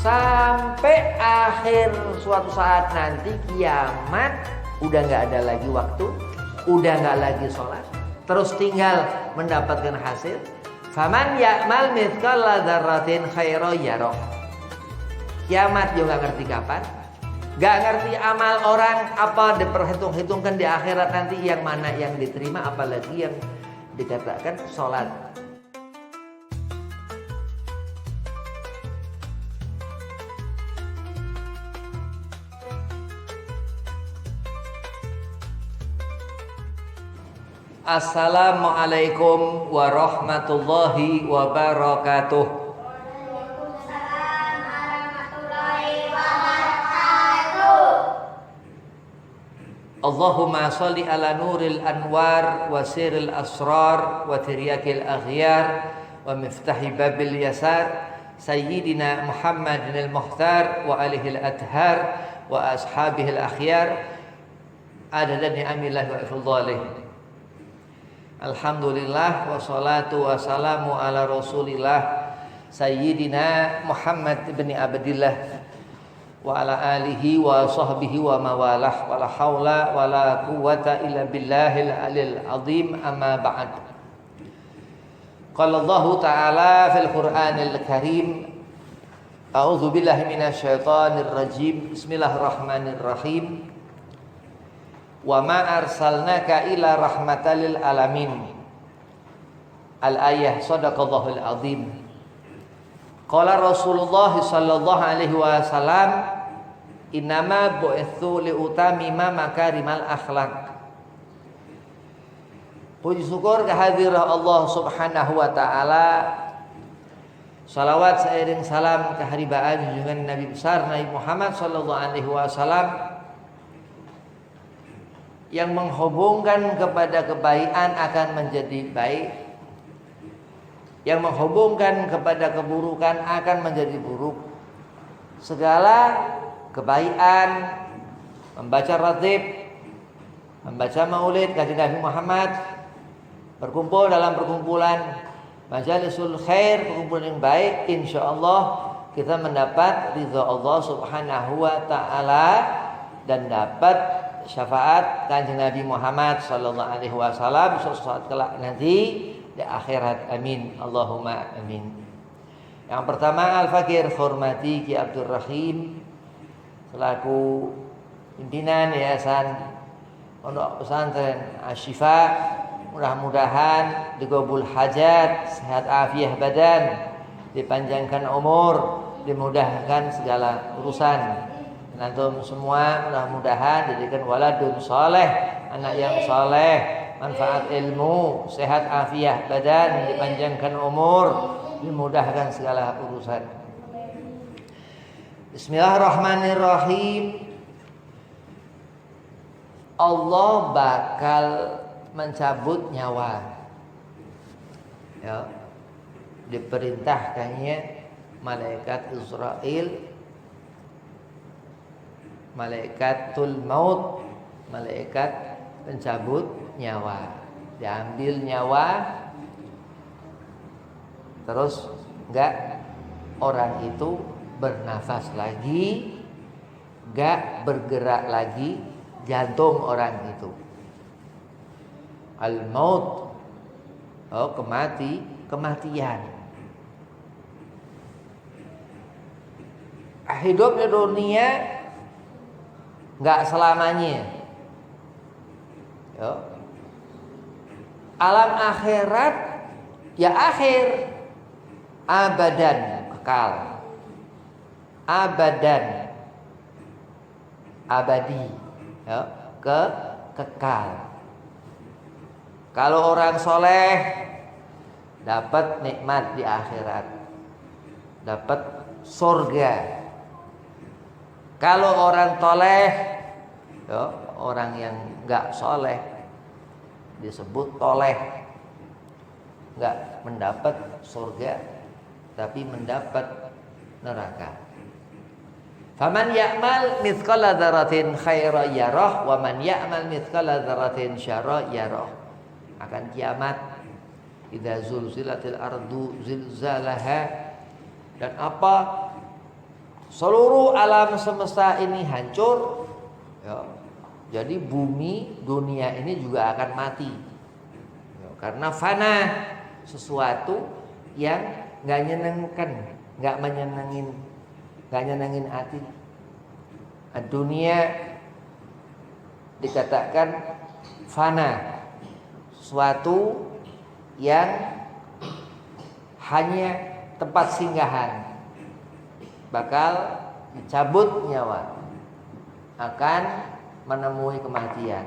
Sampai akhir suatu saat nanti kiamat, udah nggak ada lagi waktu, udah nggak lagi sholat, terus tinggal mendapatkan hasil. Faman ya'mal mithqala dzarratin khairan yarah. Kiamat juga nggak ngerti kapan, nggak ngerti amal orang apa diperhitung-hitungkan di akhirat nanti yang mana yang diterima, apalagi yang dikatakan sholat. Assalamualaikum warahmatullahi wabarakatuh. Waalaikumsalam warahmatullahi wabarakatuh. Allahumma salli ala nuril anwar wa siril asrar wa tiryakil aghyar wa miftahi babil yasar Sayyidina Muhammadin al-Mukhtar wa alihi al-athhar wa ashabihi al-akhyar adada ni'amillah wa ifdhalih. Alhamdulillah wassalatu wassalamu ala rasulillah Sayyidina Muhammad ibn Abdillah wa ala alihi wa sahbihi wa mawalah wa la hawla wa la quwwata illa billahil alil azim amma ba'd. Qala Allah ta'ala fil Qur'anil Karim A'udzu billahi minasyaitonir rajim. Bismillahirrahmanirrahim. Wa ma arsalnaka ila rahmatal lil alamin. Al-ayah, sadaqallahul azim. Qala Rasulullah sallallahu alaihi wasallam, innama bu'itsu li utamima makarimal akhlaq. Puji syukur kehadiran Allah Subhanahu wa taala. Salawat seiring salam keharibaan junjungan Nabi besar Nabi Muhammad sallallahu alaihi wasallam yang menghubungkan kepada kebaikan akan menjadi baik, yang menghubungkan kepada keburukan akan menjadi buruk. Segala kebaikan, membaca ratib, membaca maulid kanjeng Nabi Muhammad, berkumpul dalam perkumpulan majalisul khair, perkumpulan yang baik, insyaallah kita mendapat ridha Allah Subhanahu wa taala dan dapat syafaat kanjeng Nabi Muhammad sallallahu alaihi wasallam suatu saat kelak nanti di akhirat. Amin, Allahumma amin. Yang pertama, Al-Fakir hormati Ki Abdul Rahim selaku pimpinan Yayasan Pondok Pesantren Asy-Syifa, mudah-mudahan digabul hajat, sehat afiah badan, dipanjangkan umur, dimudahkan segala urusan. Dan antum semua mudah-mudahan dijadikan waladun soleh, anak yang soleh, manfaat ilmu, sehat afiah badan, dipanjangkan umur, dimudahkan segala urusan. Bismillahirrahmanirrahim. Allah bakal mencabut nyawa, ya, diperintahkannya malaikat Israel, malaikatul maut, malaikat pencabut nyawa. Diambil nyawa, terus enggak orang itu bernafas lagi, enggak bergerak lagi jantung orang itu. Al-maut, oh kematian. Hidup di dunia enggak selamanya. Ya. Alam akhirat ya akhir, abadan, kekal. Abadan, abadi, ya, kekal. Kalau orang soleh dapat nikmat di akhirat, dapat surga. Kalau orang toleh, ya, orang yang enggak soleh disebut toleh. enggak mendapat surga tapi mendapat neraka. Faman ya'mal mithqala dzarratin khairan yarah wa man ya'mal mithqala dzarratin syarran yarah. Akan kiamat, idza zulzilatil ardu zilzalaha, dan apa seluruh alam semesta ini hancur, ya. Jadi bumi dunia ini juga akan mati, ya, karena fana, sesuatu yang nggak nyenengkan, nggak nyenengin hati. Dunia dikatakan fana, sesuatu yang hanya tempat singgahan, bakal dicabut nyawa, akan menemui kematian.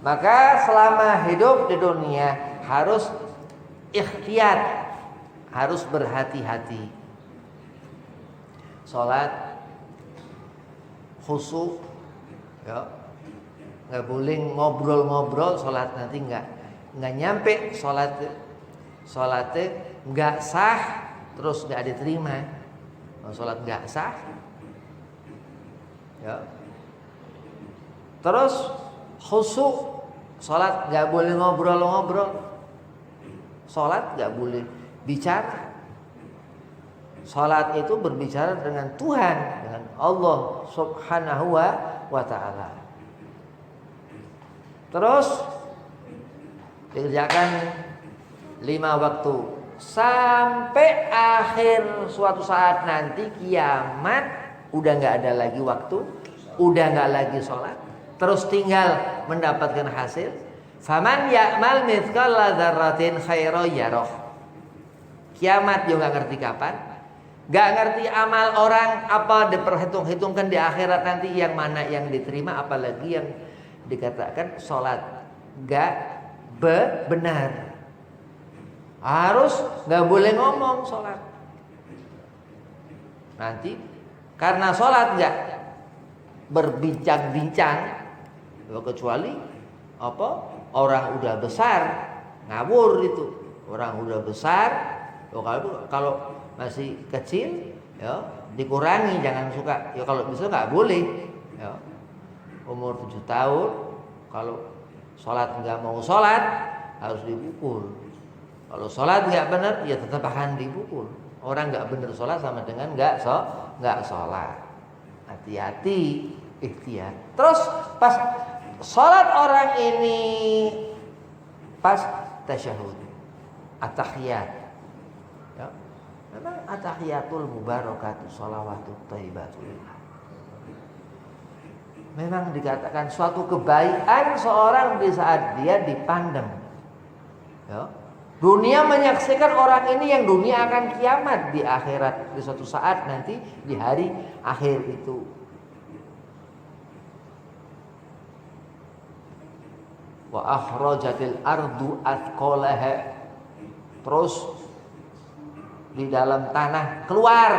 Maka selama hidup di dunia harus ikhtiyat, harus berhati-hati. Sholat khusyuk, ya, nggak boleh ngobrol-ngobrol. Sholat nanti nggak nyampe, sholatnya nggak sah, terus nggak diterima. Sholat nggak sah, ya. Terus khusyuk, sholat nggak boleh ngobrol-ngobrol, sholat nggak boleh bicara. Sholat itu berbicara dengan Tuhan, dengan Allah Subhanahu wa ta'ala. Terus dikerjakan 5 waktu sampai akhir suatu saat nanti kiamat, udah nggak ada lagi waktu, udah nggak lagi sholat, terus tinggal mendapatkan hasil. Faman ya'mal mithqala dzarratin khairan yarah. Kiamat dia nggak ngerti kapan, nggak ngerti amal orang apa diperhitung-hitungkan di akhirat nanti yang mana yang diterima, apalagi yang dikatakan sholat nggak benar. Harus nggak boleh ngomong sholat. Nanti karena sholat nggak berbincang-bincang, kecuali apa, orang udah besar ngawur itu. Orang udah besar, kalau masih kecil, ya dikurangi, jangan suka. Ya kalau bisa nggak boleh. Ya. Umur 7 tahun, kalau sholat nggak mau sholat harus dipukul. Kalau sholat nggak benar, ya tetap akan dipukul. Orang nggak benar sholat sama dengan nggak sholat. Hati-hati, ikhtiar. Terus pas sholat orang ini, pas tasyahud, at-tahiyat, ya, memang at-tahiyatul mubarakatuh, sholawatut thayyibatul. Memang dikatakan suatu kebaikan seorang di saat dia dipandang, ya. Dunia menyaksikan orang ini yang dunia akan kiamat di akhirat, di suatu saat nanti di hari akhir itu. Wa akhrajatil ardu athqalaha. Terus di dalam tanah keluar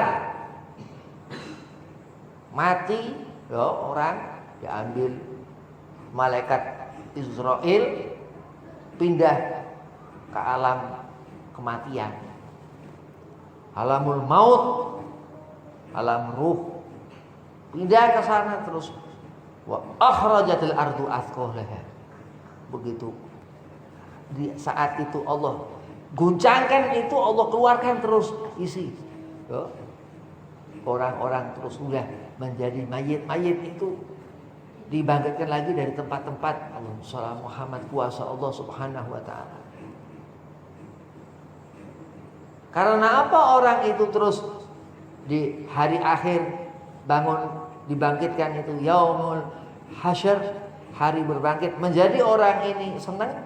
mati, ya, orang diambil malaikat Israel, pindah ke alam kematian, alamul maut, alam ruh, pindah ke sana. Terus wa akhrajatil ardu athqalaha. Begitu di saat itu Allah guncangkan itu, Allah keluarkan terus isi, ya. Orang-orang terus sudah menjadi mayit-mayit itu dibangkitkan lagi dari tempat-tempat. Allahumma Muhammad, kuasa Allah Subhanahu wa ta'ala. Karena apa orang itu terus di hari akhir bangun dibangkitkan itu, yaumul hasyr, hari berbangkit, menjadi orang ini senang,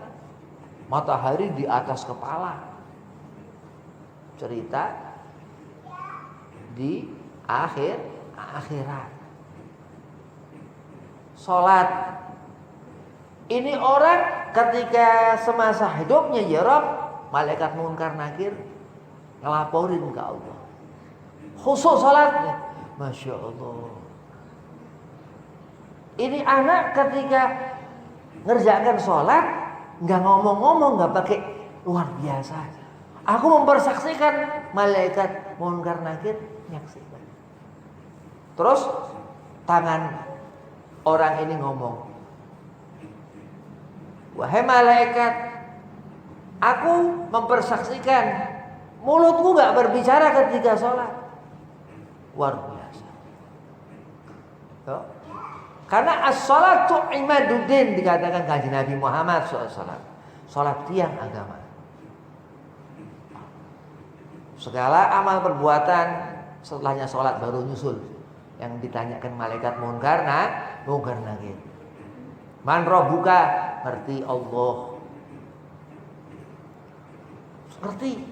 matahari di atas kepala. Cerita di akhirat. Salat ini orang ketika semasa hidupnya, ya Rabb, malaikat munkar nakir ngelaporin ke Allah. Khusus salatnya, Masya Allah. Ini anak ketika ngerjakan sholat nggak ngomong-ngomong, nggak pakai luar biasa. Aku mempersaksikan malaikat munkar nakir menyaksikan. Terus tangan orang ini ngomong, wahai malaikat, aku mempersaksikan mulutku nggak berbicara ketika sholat. Luar biasa. Tuh. Karena as-sholatu imaduddin dikatakan kanjeng Nabi Muhammad SAW. Sholat tiang agama. Segala amal perbuatan setelahnya sholat baru nyusul. Yang ditanyakan malaikat munkar nakir. Man rabbuka, ngerti Allah. Ngerti.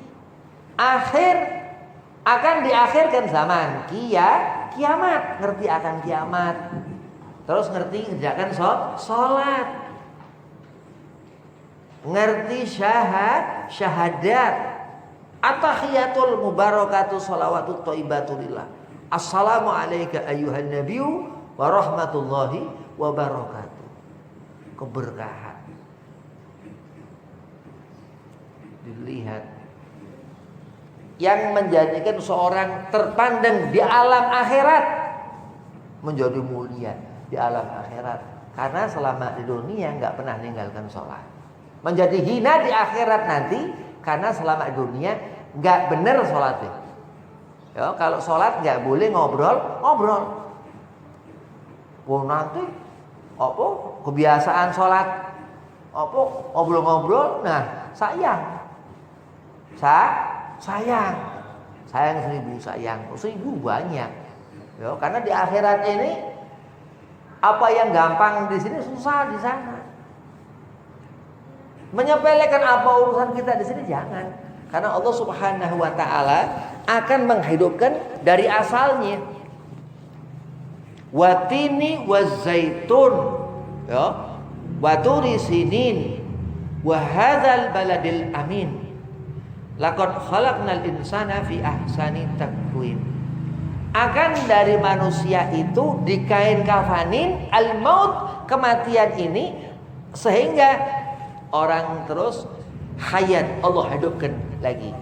Akhir akan diakhirkan zaman kiamat, ngerti akan kiamat. Terus ngerti kerjakan sholat. Ngerti syahadat. At-tahiyatul mubarakatuh sholawatut thayyibatulillah. Assalamu alayka ayyuhan nabiyyu wa rahmatullahi wa barakatuh. Keberkahan. Dilihat yang menjadikan seorang terpandang di alam akhirat menjadi mulia di alam akhirat, karena selama di dunia nggak pernah meninggalkan sholat. Menjadi hina di akhirat nanti karena selama di dunia nggak benar sholatnya. Ya, kalau sholat nggak boleh ngobrol. Nanti apa kebiasaan sholat apa ngobrol. Nah sayang 1000 sayang 1000 banyak. Ya, karena di akhirat ini apa yang gampang di sini susah di sana. Menyepelekan apa urusan kita di sini jangan. Karena Allah Subhanahu wa taala akan menghidupkan dari asalnya. Watini wazaitun, ya, waturi sinin, wa hadzal baladil amin. Laqad khalaqnal insana fi ahsani taqwim. Akan dari manusia itu dikain kafanin al-maut, kematian ini, sehingga orang terus hayat, Allah hidupkan lagi.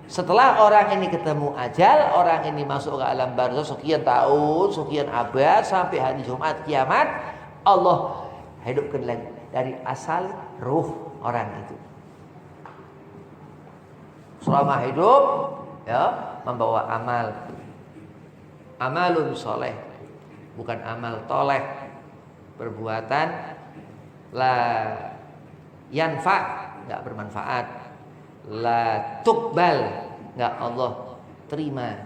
Setelah orang ini ketemu ajal, orang ini masuk ke alam barzakh sekian tahun, sekian abad, sampai hari Jumat kiamat, Allah hidupkan lagi dari asal ruh orang itu. Selama hidup, ya, membawa amalun soleh, bukan amal toleh, perbuatan la yanfa, nggak bermanfaat, la tuqbal, nggak Allah terima,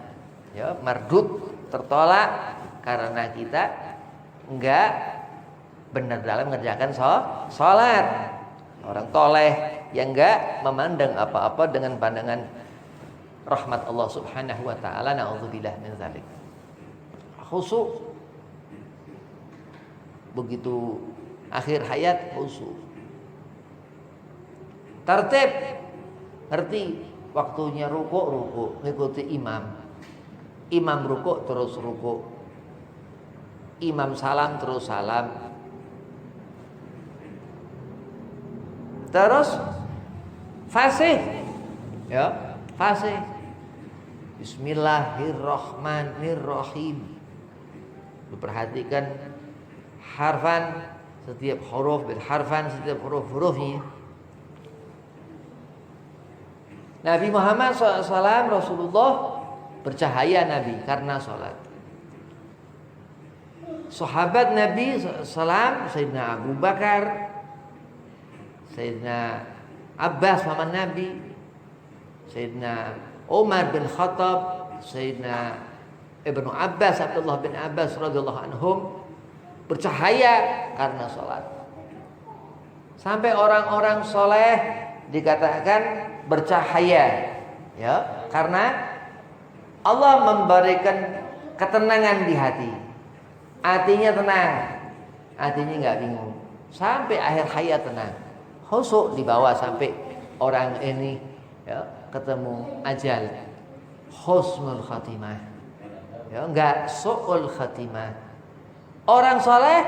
ya, mardud, tertolak karena kita nggak benar dalam mengerjakan sholat. Orang toleh yang nggak memandang apa-apa dengan pandangan rahmat Allah Subhanahu wa taala, na'udzubillah min dzalik. Khusyuk begitu akhir hayat, khusyuk. Tertib, ngerti waktunya rukuk, ngikuti imam. Imam rukuk terus rukuk. Imam salam terus salam. Terus fasih, ya, fasih. Bismillahirrahmanirrahim. Perhatikan harfan, setiap huruf berharfan, setiap huruf-hurufnya. Nabi Muhammad SAW, Rasulullah, bercahaya Nabi karena sholat. Sahabat Nabi SAW, Sayyidina Abu Bakar, Sayyidina Abbas paman Nabi, Sayyidina Umar bin Khattab, Sayyidina Ibnu Abbas, Abdullah bin Abbas radhiyallahu anhum bercahaya karena sholat. Sampai orang-orang soleh dikatakan bercahaya, ya, karena Allah memberikan ketenangan di hati. Hatinya tenang, hatinya nggak bingung, sampai akhir hayat tenang. Khusyuk dibawa sampai orang ini, ya, ketemu ajal, husnul khatimah, ya, enggak su'ul khatimah. Orang soleh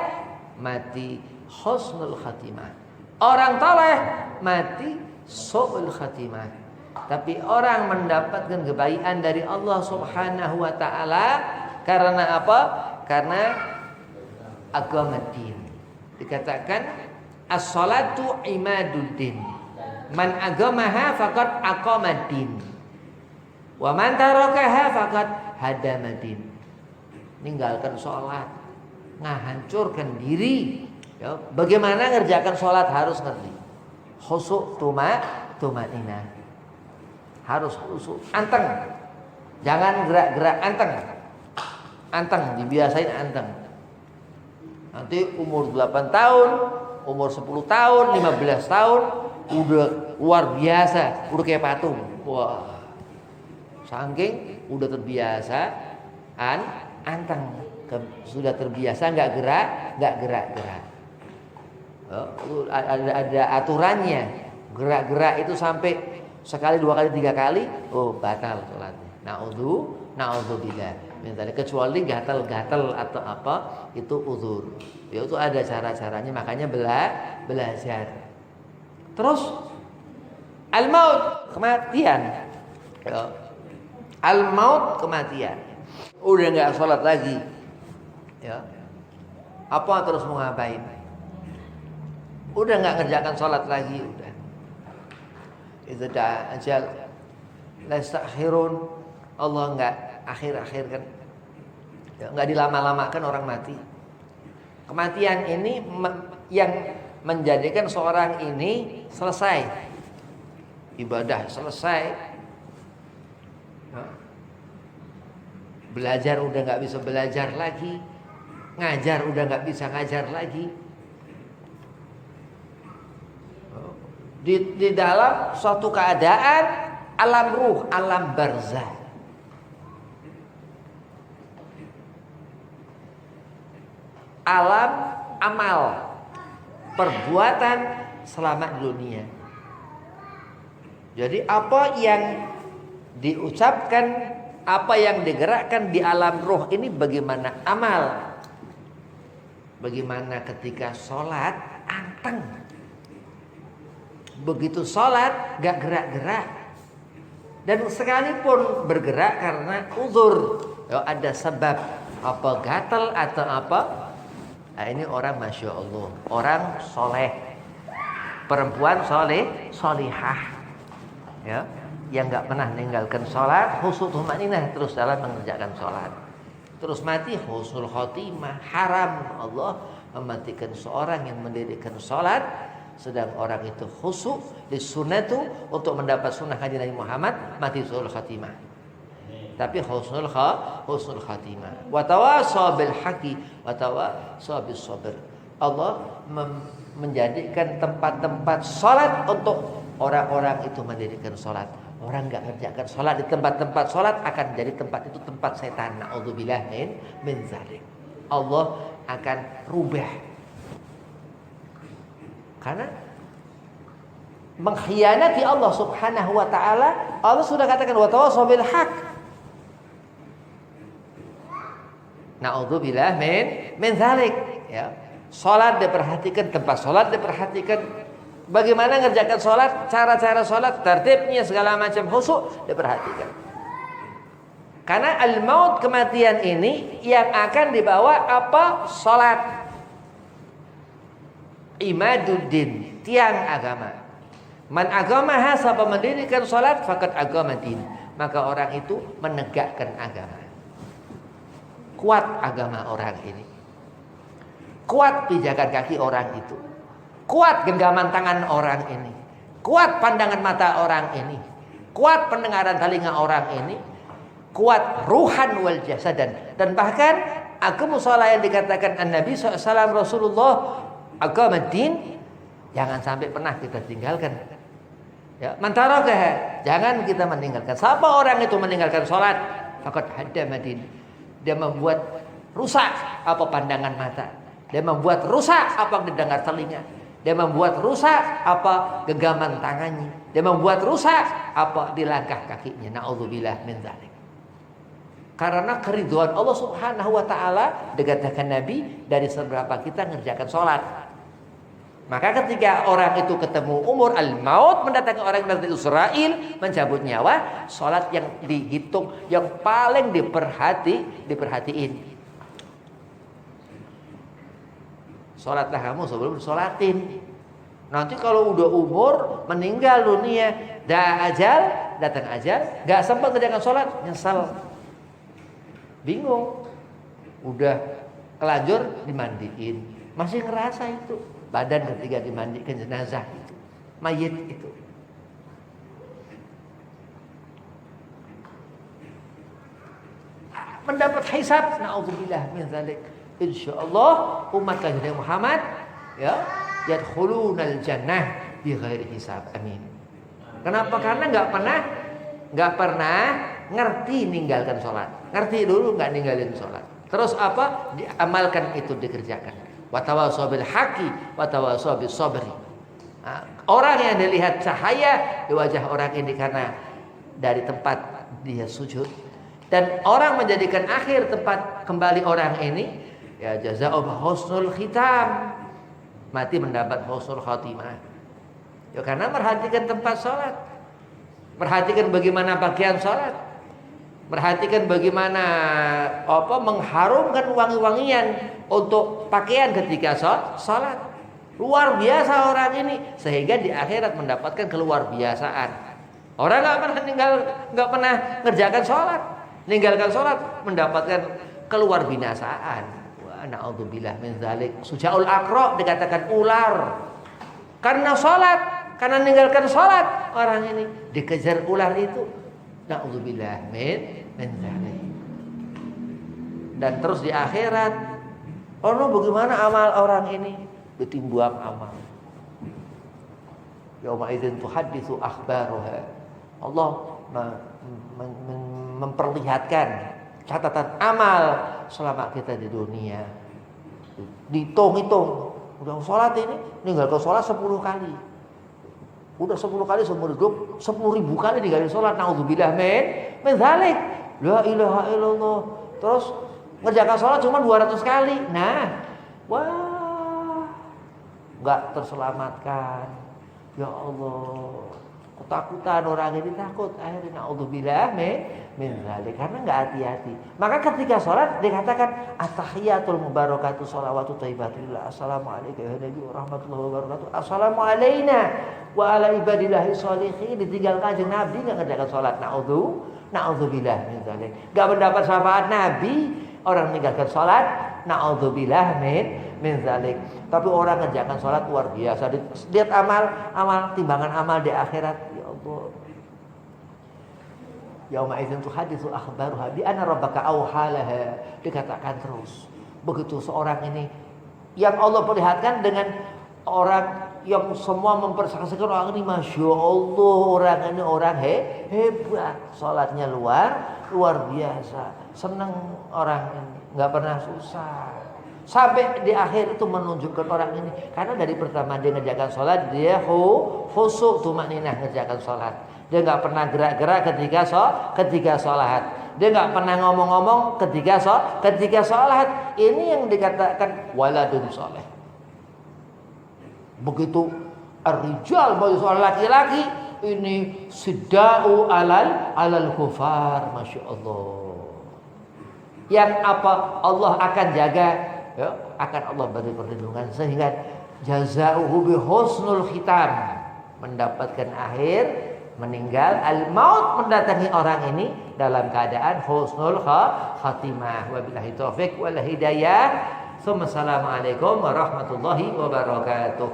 mati husnul khatimah, Orang toleh mati su'ul khatimah. Tapi orang mendapatkan kebaikan dari Allah Subhanahu wa taala karena apa? Karena agama din. Dikatakan as-salatu imaduddin. Man agamaha faqad aqamaddin. Wa man tarakaha faqad hadamadin. Ninggalkan sholat, ngahancurkan diri. Ya, bagaimana ngerjakan sholat harus ngerti. Khusyuk tumaninah. Harus khusyuk, anteng. Jangan gerak-gerak, anteng. Anteng, dibiasain anteng. Nanti umur 8 tahun, umur 10 tahun, 15 tahun udah luar biasa, udah kayak patung. Wah. Saking udah terbiasa anteng, sudah terbiasa nggak gerak. Oh, ada aturannya. Gerak-gerak itu sampai sekali, 2 kali, 3 kali, oh batal sholatnya. Naudzubillah. Kecuali gatal-gatal atau apa itu uzur. Ya itu ada cara-caranya, makanya belajar. Terus al-maut, kematian. Ya. Al-maut, kematian. Udah nggak sholat lagi, ya. Apa terus mau ngapain? Udah nggak ngerjakan sholat lagi, udah. Itu dah ajal. Lastakhirun, Allah nggak akhir-akhirkan, ya, nggak dilama-lamakan orang mati. Kematian ini yang menjadikan seorang ini selesai ibadah, selesai. Belajar udah nggak bisa belajar lagi, ngajar udah nggak bisa ngajar lagi. Di dalam suatu keadaan alam ruh, alam barzah. Alam amal, perbuatan selama dunia. Jadi apa yang diucapkan, apa yang digerakkan di alam ruh ini bagaimana amal. Bagaimana ketika sholat anteng. Begitu sholat gak gerak-gerak. Dan sekalipun bergerak karena uzur, ya, ada sebab apa gatal atau apa. Nah, ini orang masya Allah, orang soleh, perempuan solihah, ya, yang nggak pernah meninggalkan sholat, khusyuk tumaninah terus dalam mengerjakan sholat, terus mati husnul khotimah. Haram Allah mematikan seorang yang mendirikan sholat, sedang orang itu khusyuk di sunnatu untuk mendapat sunnah kanjeng Nabi Muhammad, mati husnul khotimah. Tapi husnul khatimah. Wa tawasaw bil haqqi wa tawasaw bis sabr. Allah menjadikan tempat-tempat salat untuk orang-orang itu mendirikan salat. Orang enggak ngerjakan salat di tempat-tempat salat akan jadi tempat itu tempat setan. Naudzubillah min zalik. Allah akan rubah. Karena mengkhianati Allah Subhanahu wa taala, Allah sudah katakan wa tawasaw bil haqq. Na'udzubillah min zalik, ya. Salat diperhatikan, tempat salat diperhatikan. Bagaimana ngerjakan salat, cara-cara salat, tertibnya segala macam khusyuk diperhatikan. Karena al-maut, kematian ini yang akan dibawa apa? Salat. Imaduddin, tiang agama. Man agamaha, siapa mendirikan salat, faqad agamaddin. Maka orang itu menegakkan agama. Kuat agama orang ini, kuat pijakan kaki orang itu, kuat genggaman tangan orang ini, kuat pandangan mata orang ini, kuat pendengaran telinga orang ini, kuat ruhan wal jasadan. Dan bahkan agama salat yang dikatakan Nabi SAW Rasulullah agama din, jangan sampai pernah kita tinggalkan. Ya, mantarakah, jangan kita meninggalkan. Siapa orang itu meninggalkan salat, faqad hadamadin. Dia membuat rusak apa pandangan mata. Dia membuat rusak apa didengar telinga. Dia membuat rusak apa genggaman tangannya. Dia membuat rusak apa di langkah kakinya. Na'udzubillah min dzalik. Karena keridhaan Allah Subhanahu wa taala, dikatakan Nabi, dari seberapa kita ngerjakan salat. Maka ketika orang itu ketemu umur al-maut, mendatangi orang dari Israel, mencabut nyawa, sholat yang dihitung, yang paling diperhatiin. Sholatlah kamu sebelum sholatin. Nanti kalau udah umur, meninggal dunia, datang ajal, gak sempat kerjakan sholat, nyesal, bingung, udah kelanjur dimandiin, masih ngerasa itu badan ketika dimandikan jenazah itu, mayit itu. Mendapat hisab, naudzubillah min dzalik. Insyaallah umat kanjeng Muhammad ya yadkhulunal jannah bi ghairi hisab. Amin. Kenapa? Karena enggak pernah ngerti ninggalkan sholat. Ngerti dulu enggak ninggalin sholat. Terus apa? Diamalkan itu, dikerjakan. Wa tawassaw bil haqqi wa tawassaw bis sabri. Orang yang dilihat cahaya di wajah orang ini karena dari tempat dia sujud, dan orang menjadikan akhir tempat kembali orang ini ya jazaa'u husnul khitam, mati mendapat husnul khatimah. Ya karena perhatikan tempat sholat, perhatikan bagaimana pakaian sholat, perhatikan bagaimana mengharumkan wangi-wangian untuk pakaian ketika sholat. Luar biasa orang ini, sehingga di akhirat mendapatkan keluar biasaan. Orang nggak pernah ngerjakan sholat, ninggalkan sholat, mendapatkan keluar binasaan. Wa na'udzubillah min dzalik. Sujaul aqra dikatakan ular karena sholat, karena ninggalkan sholat, orang ini dikejar ular itu. Na'udzubillah min dzalik. Dan terus di akhirat, bagaimana amal orang ini? Ditimbuang amal. Yauma idzin tuhadditsu akhbaruha. Allah memperlihatkan catatan amal selama kita di dunia. Dihitung-hitung, udah sholat ini, ninggalkan sholat 10 kali. Udah 10 kali seumur hidup, 10.000 kali ninggalin sholat. Naudzubillah min dzalik. La ilaha illallah. Terus ngerjakan sholat cuma 200 kali. Nah, enggak terselamatkan. Ya Allah, ketakutan orang ini, takut akhirnya naudzubillah min dzalik, karena enggak hati-hati. Maka ketika sholat dikatakan at-tahiyatul mubarakatuh shalawatu thayyibatulillah. Assalamualaikum warahmatullahi wabarakatuh. Assalamu alaina wa ala ibadillahi sholihin. Ditinggal kanjeng Nabi enggak ngerjakan sholat. Naudzubillah min dzalik. Enggak mendapat syafaat Nabi orang meninggalkan sholat. Naudzubillah min dzalik. Tapi orang ngerjakan sholat luar biasa. Lihat amal timbangan amal di akhirat. Ya Allah. Yauma idzin tuhadditsu akhbaruha bi anna rabbaka awhalaha. Dikatakan terus. Begitu seorang ini yang Allah perlihatkan dengan orang yang semua mempersaksikan orang ini, masya Allah, orang ini orang hebat, sholatnya luar biasa, senang orang ini, nggak pernah susah. Sampai di akhir itu menunjukkan orang ini, karena dari pertama dia ngerjakan sholat, dia khusyuk tumaninah ngerjakan sholat. Dia nggak pernah gerak-gerak ketika sholat. Dia nggak pernah ngomong-ngomong ketika sholat. Ini yang dikatakan waladun sholeh. Begitu ar-rijal bagi seorang laki-laki ini sidda'u alal kufar, masya Allah. Yang apa Allah akan jaga, ya, akan Allah beri perlindungan, sehingga jazaohu bi husnul khitam, mendapatkan akhir meninggal, al-maut mendatangi orang ini dalam keadaan husnul khatimah. Wabillahi taufik wal hidayah. Assalamualaikum warahmatullahi wabarakatuh.